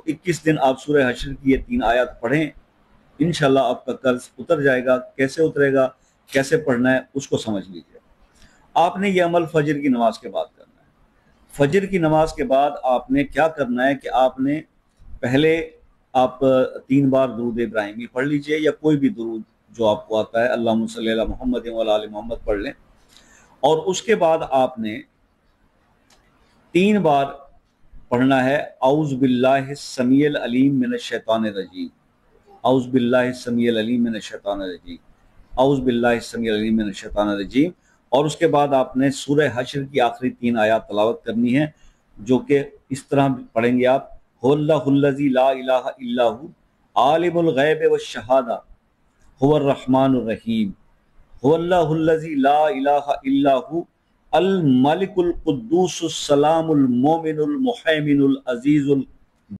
21 دن آپ سورہ حشر کی یہ 3 آیات پڑھیں، انشاءاللہ آپ کا قرض اتر جائے گا۔ کیسے اترے گا، کیسے پڑھنا ہے اس کو سمجھ لیجیے۔ آپ نے یہ عمل فجر کی نماز کے بعد کرنا ہے۔ فجر کی نماز کے بعد آپ نے کیا کرنا ہے کہ آپ نے پہلے آپ 3 بار درود ابراہیمی پڑھ لیجئے، یا کوئی بھی درود جو آپ کو آتا ہے، اللہم صلی علی محمد و علی آل محمد پڑھ لیں، اور اس کے بعد آپ نے 3 بار پڑھنا ہے اعوذ باللہ السمیع العلیم من الشیطان الرجیم، اعوذ باللہ السمیع العلیم من الشیطان الرجیم، اعوذ باللہ السمیع العلیم من الشیطان الرجیم، اور اس کے بعد آپ نے سورہ حشر کی آخری 3 آیات تلاوت کرنی ہے، جو کہ اس طرح پڑھیں گے آپ: هو اللہ الذی لا الہ الا هو عالم الغیب والشہادہ هو الرحمن الرحیم، هو اللہ الذی لا الہ الا هو الملک القدوس السلام المؤمن المہیمن العزیز